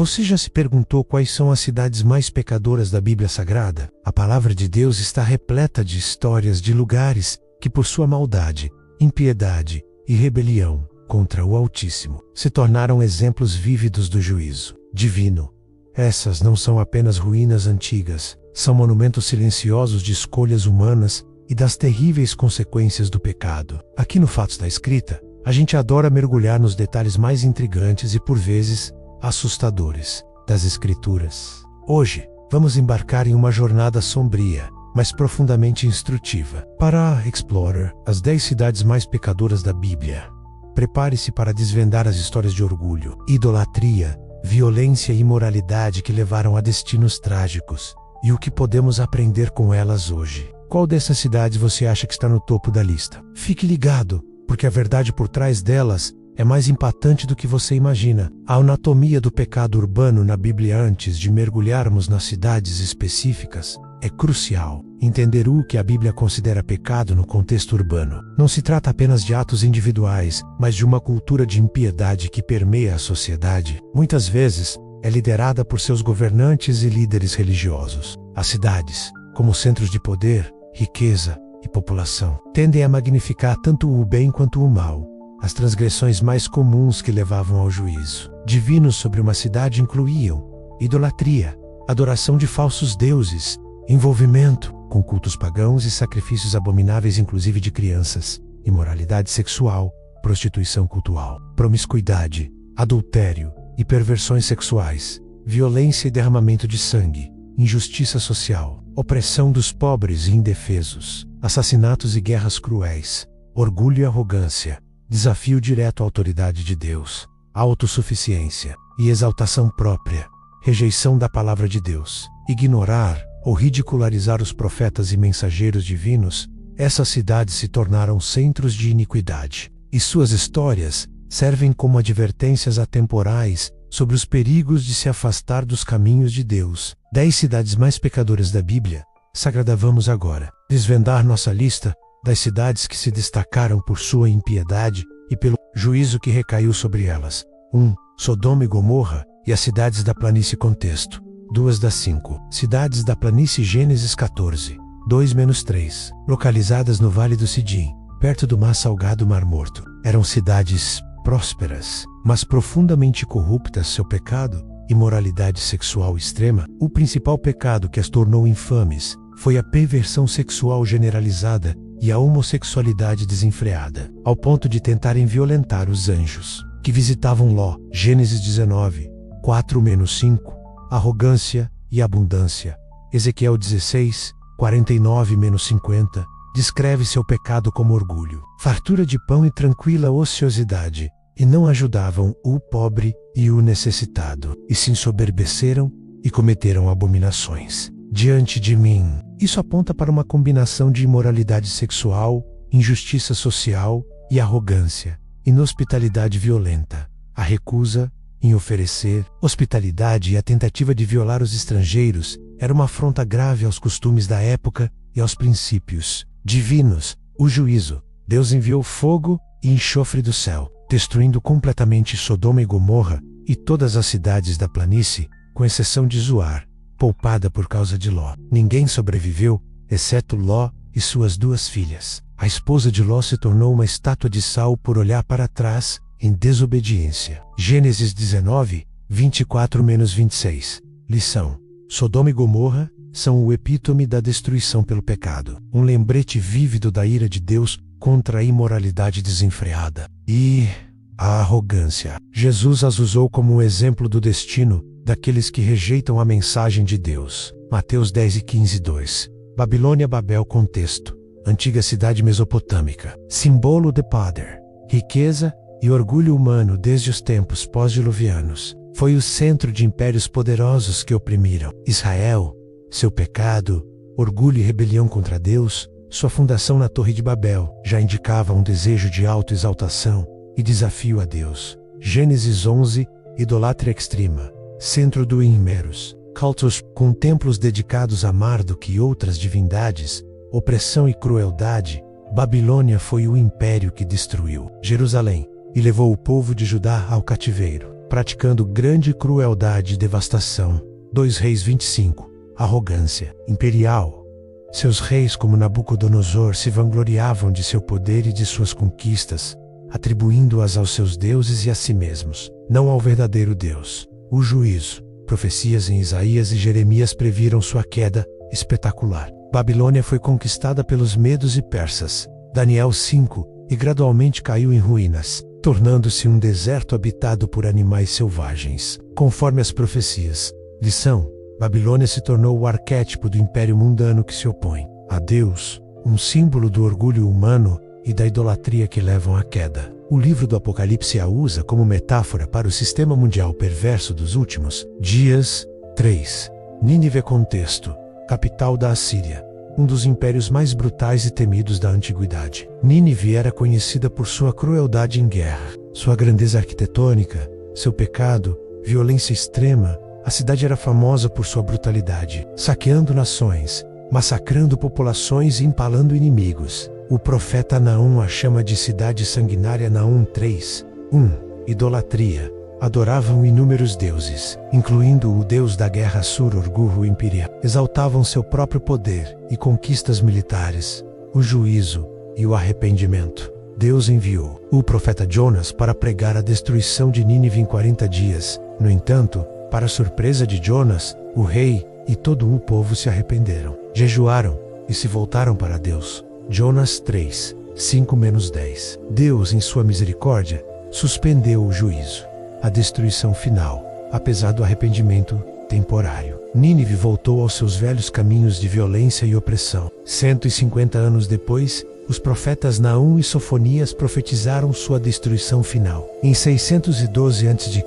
Você já se perguntou quais são as cidades mais pecadoras da Bíblia Sagrada? A palavra de Deus está repleta de histórias de lugares que, por sua maldade, impiedade e rebelião contra o Altíssimo, se tornaram exemplos vívidos do juízo divino. Essas não são apenas ruínas antigas, são monumentos silenciosos de escolhas humanas e das terríveis consequências do pecado. Aqui no Fatos da Escrita, a gente adora mergulhar nos detalhes mais intrigantes e, por vezes, assustadores das Escrituras. Hoje, vamos embarcar em uma jornada sombria, mas profundamente instrutiva, para explorar as 10 cidades mais pecadoras da Bíblia. Prepare-se para desvendar as histórias de orgulho, idolatria, violência e imoralidade que levaram a destinos trágicos, e o que podemos aprender com elas hoje. Qual dessas cidades você acha que está no topo da lista? Fique ligado, porque a verdade por trás delas é mais impactante do que você imagina. A anatomia do pecado urbano na Bíblia antes de mergulharmos nas cidades específicas é crucial. Entender o que a Bíblia considera pecado no contexto urbano. Não se trata apenas de atos individuais, mas de uma cultura de impiedade que permeia a sociedade. Muitas vezes, é liderada por seus governantes e líderes religiosos. As cidades, como centros de poder, riqueza e população, tendem a magnificar tanto o bem quanto o mal. As transgressões mais comuns que levavam ao juízo divino sobre uma cidade incluíam idolatria, adoração de falsos deuses, envolvimento com cultos pagãos e sacrifícios abomináveis, inclusive de crianças, imoralidade sexual, prostituição cultural, promiscuidade, adultério e perversões sexuais, violência e derramamento de sangue, injustiça social, opressão dos pobres e indefesos, assassinatos e guerras cruéis, orgulho e arrogância, desafio direto à autoridade de Deus, autossuficiência e exaltação própria, rejeição da palavra de Deus, ignorar ou ridicularizar os profetas e mensageiros divinos. Essas cidades se tornaram centros de iniquidade, e suas histórias servem como advertências atemporais sobre os perigos de se afastar dos caminhos de Deus. 10 cidades mais pecadoras da Bíblia Sagrada. Vamos agora desvendar nossa lista das cidades que se destacaram por sua impiedade e pelo juízo que recaiu sobre elas. 1. Sodoma e Gomorra e as cidades da planície. Contexto: 2 das 5 cidades da planície. Gênesis 14, 2-3, localizadas no Vale do Sidim, perto do Mar Salgado, Mar Morto. Eram cidades prósperas, mas profundamente corruptas. Seu pecado, imoralidade sexual extrema. O principal pecado que as tornou infames foi a perversão sexual generalizada e a homossexualidade desenfreada, ao ponto de tentarem violentar os anjos que visitavam Ló. Gênesis 19, 4-5, arrogância e abundância. Ezequiel 16, 49-50, descreve seu pecado como orgulho, fartura de pão e tranquila ociosidade, e não ajudavam o pobre e o necessitado, e se ensoberbeceram e cometeram abominações diante de mim. Isso aponta para uma combinação de imoralidade sexual, injustiça social e arrogância, inhospitalidade violenta, a recusa em oferecer hospitalidade e a tentativa de violar os estrangeiros era uma afronta grave aos costumes da época e aos princípios divinos. O juízo: Deus enviou fogo e enxofre do céu, destruindo completamente Sodoma e Gomorra e todas as cidades da planície, com exceção de Zoar, poupada por causa de Ló. Ninguém sobreviveu, exceto Ló e suas 2 filhas. A esposa de Ló se tornou uma estátua de sal por olhar para trás, em desobediência. Gênesis 19, 24-26. Lição: Sodoma e Gomorra são o epítome da destruição pelo pecado, um lembrete vívido da ira de Deus contra a imoralidade desenfreada e a arrogância. Jesus as usou como um exemplo do destino daqueles que rejeitam a mensagem de Deus. Mateus 10:15-2. Babilônia, Babel. Contexto: antiga cidade mesopotâmica, símbolo de poder, riqueza e orgulho humano desde os tempos pós-diluvianos. Foi o centro de impérios poderosos que oprimiram Israel. Seu pecado, orgulho e rebelião contra Deus, sua fundação na Torre de Babel, já indicava um desejo de autoexaltação e desafio a Deus. Gênesis 11, idolatria extrema, centro do Imeros, cultos com templos dedicados a Marduk e outras divindades, opressão e crueldade. Babilônia foi o império que destruiu Jerusalém e levou o povo de Judá ao cativeiro. praticando grande crueldade e devastação. 2 Reis 25. Arrogância imperial. Seus reis, como Nabucodonosor, se vangloriavam de seu poder e de suas conquistas, atribuindo-as aos seus deuses e a si mesmos, não ao verdadeiro Deus. O juízo. Profecias em Isaías e Jeremias previram sua queda espetacular. Babilônia foi conquistada pelos medos e persas. Daniel 5, e gradualmente caiu em ruínas, tornando-se um deserto habitado por animais selvagens, conforme as profecias. Lição: Babilônia se tornou o arquétipo do império mundano que se opõe a Deus, um símbolo do orgulho humano e da idolatria que levam à queda. O livro do Apocalipse a usa como metáfora para o sistema mundial perverso dos últimos dias. 3. Nínive. Contexto: capital da Assíria, um dos impérios mais brutais e temidos da antiguidade. Nínive era conhecida por sua crueldade em guerra, sua grandeza arquitetônica, seu pecado, violência extrema. A cidade era famosa por sua brutalidade, saqueando nações, massacrando populações e empalando inimigos. O profeta Naum a chama de cidade sanguinária. Naum 3. 1. Idolatria. Adoravam inúmeros deuses, incluindo o deus da guerra Assur-Orgurru-Impiria. Exaltavam seu próprio poder e conquistas militares, o juízo e o arrependimento. Deus enviou o profeta Jonas para pregar a destruição de Nínive em 40 dias. No entanto, para surpresa de Jonas, o rei e todo o povo se arrependeram, jejuaram e se voltaram para Deus. Jonas 3, 5-10. Deus, em sua misericórdia, suspendeu o juízo, a destruição final, apesar do arrependimento temporário. Nínive voltou aos seus velhos caminhos de violência e opressão. 150 anos depois, os profetas Naum e Sofonias profetizaram sua destruição final. Em 612 a.C.,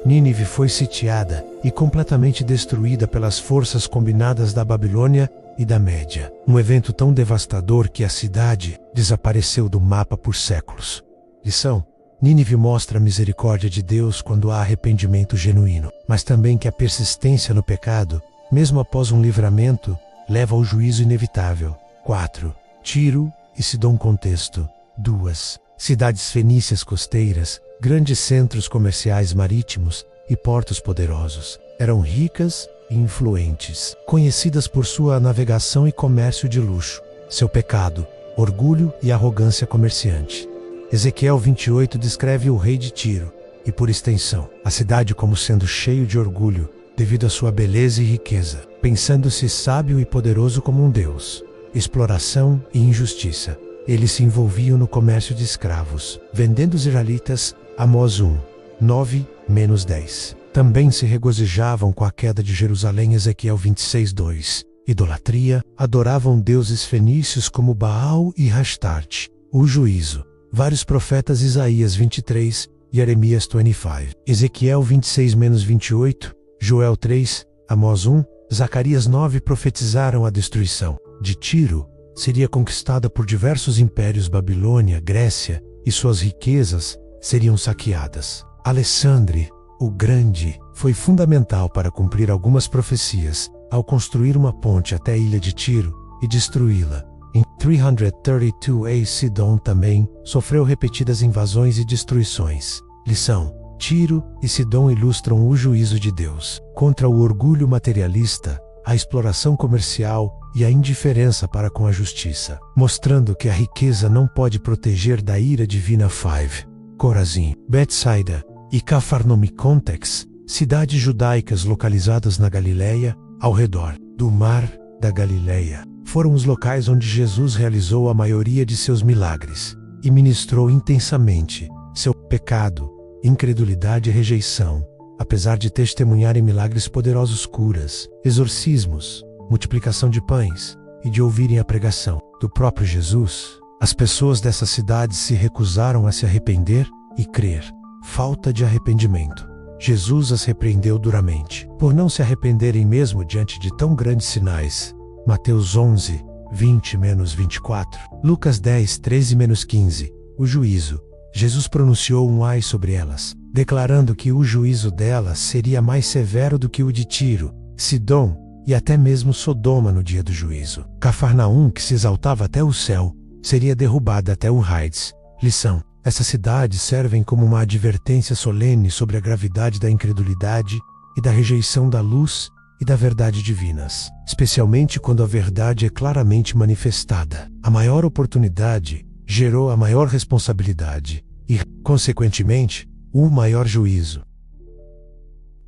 Nínive foi sitiada e completamente destruída pelas forças combinadas da Babilônia e da Média. Um evento tão devastador que a cidade desapareceu do mapa por séculos. Lição: Nínive mostra a misericórdia de Deus quando há arrependimento genuíno, mas também que a persistência no pecado, mesmo após um livramento, leva ao juízo inevitável. 4. Tiro e Sidom. Contexto: 2 cidades fenícias costeiras, grandes centros comerciais marítimos e portos poderosos. Eram ricas e influentes, conhecidas por sua navegação e comércio de luxo. Seu pecado: orgulho e arrogância comerciante. Ezequiel 28 descreve o rei de Tiro, e por extensão, a cidade como sendo cheio de orgulho, devido à sua beleza e riqueza, pensando-se sábio e poderoso como um deus. Exploração e injustiça. Eles se envolviam no comércio de escravos, vendendo os israelitas. Amós 1, 9-10. Também se regozijavam com a queda de Jerusalém. Ezequiel 26, 2. Idolatria. Adoravam deuses fenícios como Baal e Astarte. O juízo. Vários profetas. Isaías 23, Jeremias 25. Ezequiel 26-28, Joel 3, Amós 1, Zacarias 9 profetizaram a destruição de Tiro. Seria conquistada por diversos impérios. Babilônia, Grécia e suas riquezas seriam saqueadas. Alexandre, o Grande, foi fundamental para cumprir algumas profecias, ao construir uma ponte até a ilha de Tiro e destruí-la. Em 332 a.C., Sidom também sofreu repetidas invasões e destruições. Lição: Tiro e Sidom ilustram o juízo de Deus contra o orgulho materialista, a exploração comercial e a indiferença para com a justiça, mostrando que a riqueza não pode proteger da ira divina. 5. Corazim, Betsaida e Cafarnaum. Contexto: cidades judaicas localizadas na Galileia, ao redor do mar da Galileia. Foram os locais onde Jesus realizou a maioria de seus milagres e ministrou intensamente seu pecado, incredulidade e rejeição, apesar de testemunharem milagres poderosos, curas, exorcismos, multiplicação de pães e de ouvirem a pregação do próprio Jesus. As pessoas dessas cidades se recusaram a se arrepender e crer. Falta de arrependimento. Jesus as repreendeu duramente por não se arrependerem mesmo diante de tão grandes sinais. Mateus 11, 20-24. Lucas 10, 13-15. O juízo. Jesus pronunciou um ai sobre elas, declarando que o juízo delas seria mais severo do que o de Tiro, Sidom e até mesmo Sodoma no dia do juízo. Cafarnaum, que se exaltava até o céu, seria derrubada até o Hades. Lição: Essas cidades servem como uma advertência solene sobre a gravidade da incredulidade e da rejeição da luz e da verdade divinas, especialmente quando a verdade é claramente manifestada. A maior oportunidade gerou a maior responsabilidade e, consequentemente, o maior juízo.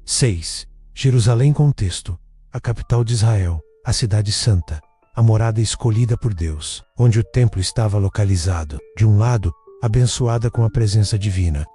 6. Jerusalém contexto, a capital de Israel, a cidade santa, a morada escolhida por Deus, onde o templo estava localizado. De um lado, abençoada com a presença divina,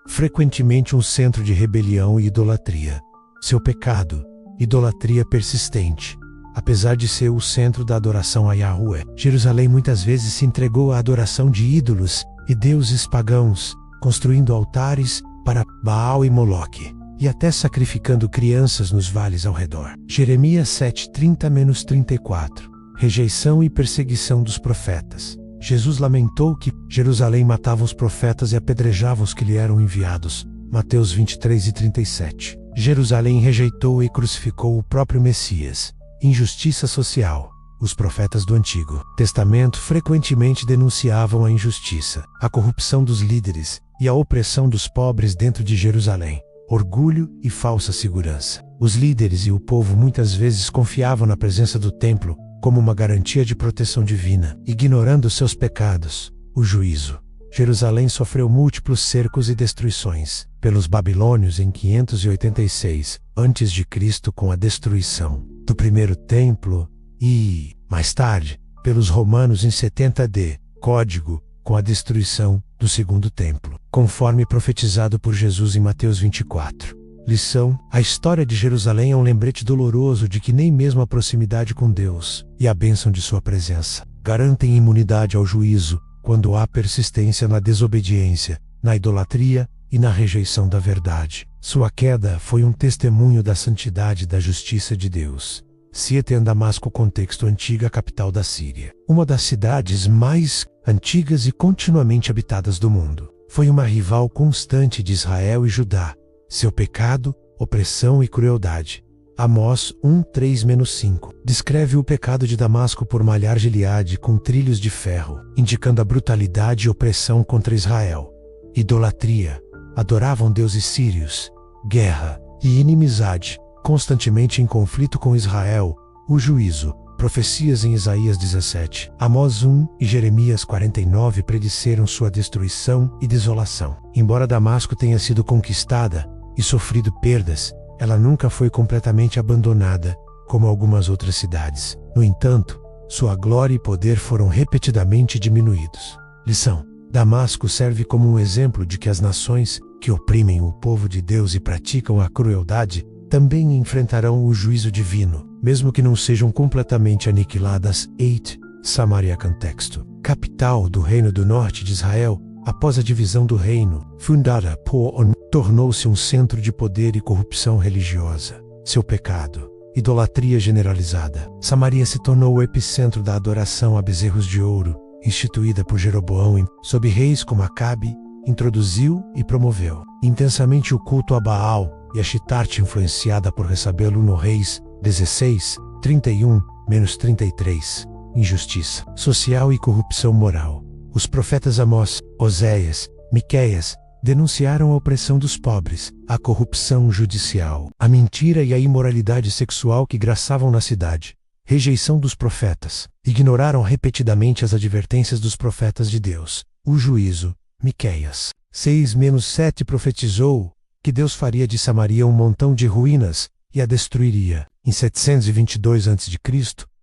frequentemente um centro de rebelião e idolatria. Seu pecado, idolatria persistente. Apesar de ser o centro da adoração a Yahweh, Jerusalém muitas vezes se entregou à adoração de ídolos e deuses pagãos, construindo altares para Baal e Moloque, e até sacrificando crianças nos vales ao redor. Jeremias 7:30-34. Rejeição e perseguição dos profetas. Jesus lamentou que Jerusalém matava os profetas e apedrejava os que lhe eram enviados. Mateus 23:37. Jerusalém rejeitou e crucificou o próprio Messias. Injustiça social. Os profetas do Antigo Testamento frequentemente denunciavam a injustiça, a corrupção dos líderes e a opressão dos pobres dentro de Jerusalém. Orgulho e falsa segurança. Os líderes e o povo muitas vezes confiavam na presença do templo como uma garantia de proteção divina, ignorando seus pecados. O juízo. Jerusalém sofreu múltiplos cercos e destruições pelos babilônios em 586 a.C., com a destruição do primeiro templo, e, mais tarde, pelos romanos em 70 AD, código, com a destruição do segundo templo, conforme profetizado por Jesus em Mateus 24. Lição: a história de Jerusalém é um lembrete doloroso de que nem mesmo a proximidade com Deus e a bênção de sua presença garantem imunidade ao juízo quando há persistência na desobediência, na idolatria e na rejeição da verdade. Sua queda foi um testemunho da santidade e da justiça de Deus. Siete em Damasco, contexto antiga capital da Síria. Uma das cidades mais antigas e continuamente habitadas do mundo. Foi uma rival constante de Israel e Judá. Seu pecado, opressão e crueldade. Amós 1:3-5 descreve o pecado de Damasco por malhar Gileade com trilhos de ferro, indicando a brutalidade e opressão contra Israel. Idolatria. Adoravam deuses sírios. Guerra e inimizade, constantemente em conflito com Israel. O juízo. Profecias em Isaías 17, Amós 1 e Jeremias 49 predisseram sua destruição e desolação. Embora Damasco tenha sido conquistada e sofrido perdas, ela nunca foi completamente abandonada, como algumas outras cidades. No entanto, sua glória e poder foram repetidamente diminuídos. Lição: Damasco serve como um exemplo de que as nações que oprimem o povo de Deus e praticam a crueldade também enfrentarão o juízo divino, mesmo que não sejam completamente aniquiladas. 8. Samaria contexto. Capital do Reino do Norte de Israel, após a divisão do reino, fundada por On, tornou-se um centro de poder e corrupção religiosa. Seu pecado. Idolatria generalizada. Samaria se tornou o epicentro da adoração a bezerros de ouro, instituída por Jeroboão sob reis como Acabe, introduziu e promoveu intensamente o culto a Baal e a Chitarte, influenciada por Ressabelo no Reis 16:31-33. Injustiça social e corrupção moral. Os profetas Amós, Oséias, Miqueias denunciaram a opressão dos pobres, a corrupção judicial, a mentira e a imoralidade sexual que graçavam na cidade. Rejeição dos profetas. Ignoraram repetidamente as advertências dos profetas de Deus. O juízo. Miqueias 6-7 profetizou que Deus faria de Samaria um montão de ruínas e a destruiria. Em 722 a.C.,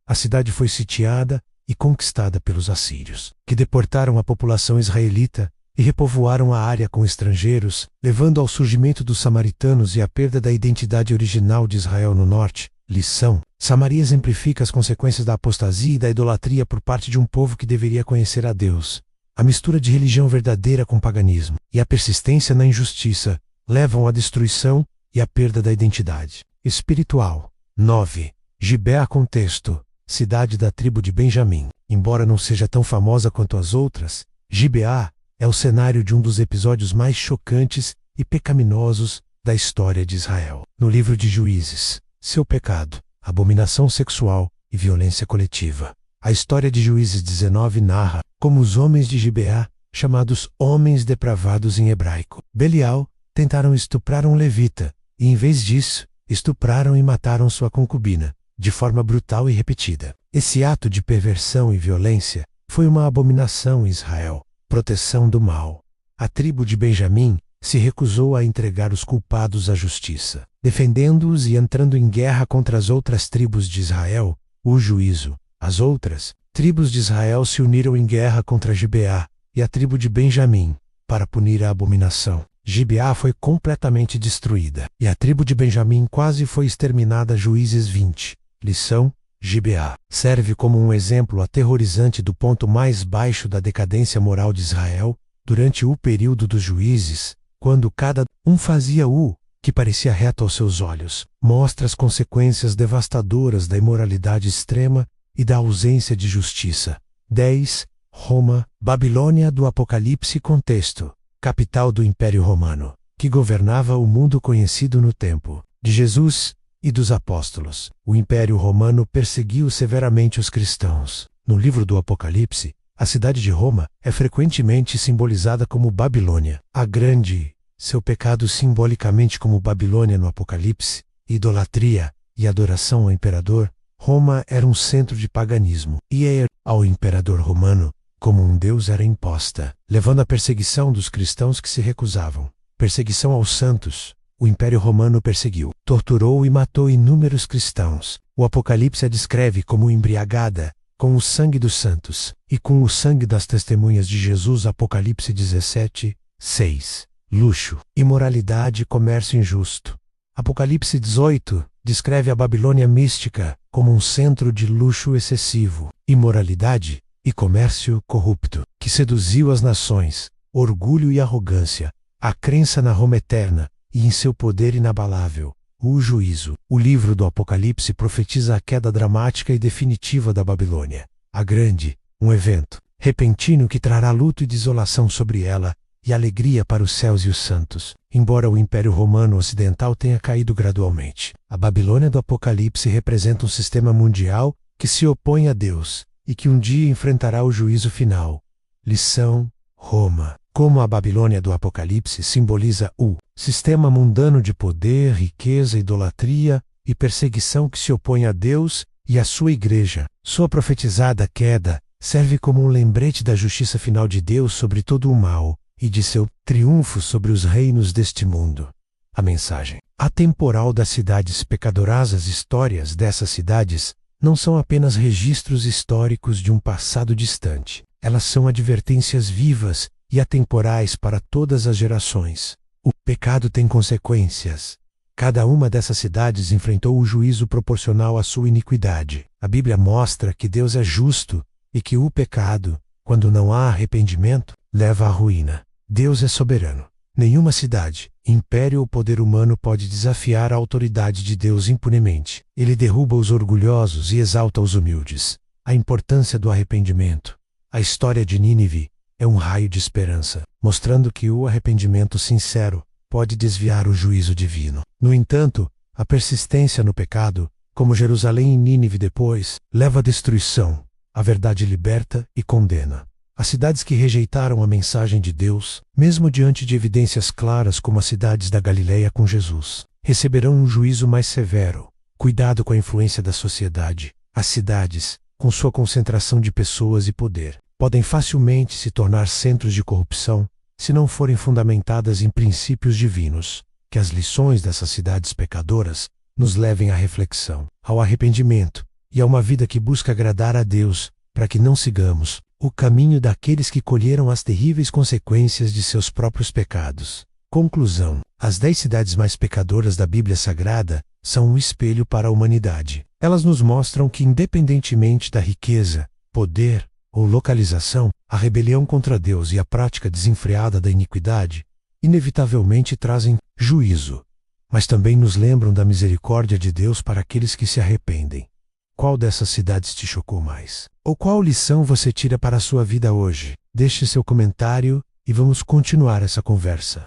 a cidade foi sitiada e conquistada pelos assírios, que deportaram a população israelita e repovoaram a área com estrangeiros, levando ao surgimento dos samaritanos e à perda da identidade original de Israel no norte. Lição: Samaria exemplifica as consequências da apostasia e da idolatria por parte de um povo que deveria conhecer a Deus. A mistura de religião verdadeira com paganismo e a persistência na injustiça levam à destruição e à perda da identidade espiritual. 9. Gibeá contexto. Cidade da tribo de Benjamim. Embora não seja tão famosa quanto as outras, Gibeá é o cenário de um dos episódios mais chocantes e pecaminosos da história de Israel. No livro de Juízes, seu pecado, abominação sexual e violência coletiva. A história de Juízes 19 narra como os homens de Gibeá chamados homens depravados em hebraico. Belial tentaram estuprar um levita, e em vez disso, estupraram e mataram sua concubina, de forma brutal e repetida. Esse ato de perversão e violência foi uma abominação em Israel, proteção do mal. A tribo de Benjamim se recusou a entregar os culpados à justiça, defendendo-os e entrando em guerra contra as outras tribos de Israel, o juízo. As outras tribos de Israel se uniram em guerra contra Gibeá e a tribo de Benjamim, para punir a abominação. Gibeá foi completamente destruída, e a tribo de Benjamim quase foi exterminada. Juízes 20. Lição: Gibeá serve como um exemplo aterrorizante do ponto mais baixo da decadência moral de Israel, durante o período dos juízes, quando cada um fazia o que parecia reto aos seus olhos. Mostra as consequências devastadoras da imoralidade extrema e da ausência de justiça. 10. Roma, Babilônia do Apocalipse. Contexto: capital do Império Romano, que governava o mundo conhecido no tempo de Jesus e dos apóstolos. O Império Romano perseguiu severamente os cristãos. No livro do Apocalipse, a cidade de Roma é frequentemente simbolizada como Babilônia, a Grande. Seu pecado simbolicamente como Babilônia no Apocalipse, idolatria e adoração ao imperador. Roma era um centro de paganismo, e ao imperador romano, como um deus, era imposta, levando à perseguição dos cristãos que se recusavam. Perseguição aos santos. O Império Romano perseguiu, torturou e matou inúmeros cristãos. O Apocalipse a descreve como embriagada com o sangue dos santos e com o sangue das testemunhas de Jesus. Apocalipse 17, 6. Luxo, imoralidade e comércio injusto. Apocalipse 18 descreve a Babilônia mística como um centro de luxo excessivo, imoralidade e comércio corrupto, que seduziu as nações, orgulho e arrogância, a crença na Roma eterna e em seu poder inabalável. O juízo. O livro do Apocalipse profetiza a queda dramática e definitiva da Babilônia, a Grande, um evento repentino que trará luto e desolação sobre ela e alegria para os céus e os santos. Embora o Império Romano Ocidental tenha caído gradualmente, a Babilônia do Apocalipse representa um sistema mundial que se opõe a Deus e que um dia enfrentará o juízo final. Lição: Roma, como a Babilônia do Apocalipse, simboliza o sistema mundano de poder, riqueza, idolatria e perseguição que se opõe a Deus e à sua igreja. Sua profetizada queda serve como um lembrete da justiça final de Deus sobre todo o mal e de seu triunfo sobre os reinos deste mundo. A mensagem atemporal das cidades pecadoras. As histórias dessas cidades não são apenas registros históricos de um passado distante. Elas são advertências vivas e atemporais para todas as gerações. O pecado tem consequências. Cada uma dessas cidades enfrentou o juízo proporcional à sua iniquidade. A Bíblia mostra que Deus é justo e que o pecado, quando não há arrependimento, leva à ruína. Deus é soberano. Nenhuma cidade, império ou poder humano pode desafiar a autoridade de Deus impunemente. Ele derruba os orgulhosos e exalta os humildes. A importância do arrependimento. A história de Nínive é um raio de esperança, mostrando que o arrependimento sincero pode desviar o juízo divino. No entanto, a persistência no pecado, como Jerusalém e Nínive depois, leva à destruição. A verdade liberta e condena. As cidades que rejeitaram a mensagem de Deus, mesmo diante de evidências claras como as cidades da Galileia com Jesus, receberão um juízo mais severo. Cuidado com a influência da sociedade. As cidades, com sua concentração de pessoas e poder, podem facilmente se tornar centros de corrupção se não forem fundamentadas em princípios divinos. Que as lições dessas cidades pecadoras nos levem à reflexão, ao arrependimento e a uma vida que busca agradar a Deus, para que não sigamos o caminho daqueles que colheram as terríveis consequências de seus próprios pecados. Conclusão: as 10 cidades mais pecadoras da Bíblia Sagrada são um espelho para a humanidade. Elas nos mostram que, independentemente da riqueza, poder ou localização, a rebelião contra Deus e a prática desenfreada da iniquidade inevitavelmente trazem juízo, mas também nos lembram da misericórdia de Deus para aqueles que se arrependem. Qual dessas cidades te chocou mais? Ou qual lição você tira para a sua vida hoje? Deixe seu comentário e vamos continuar essa conversa.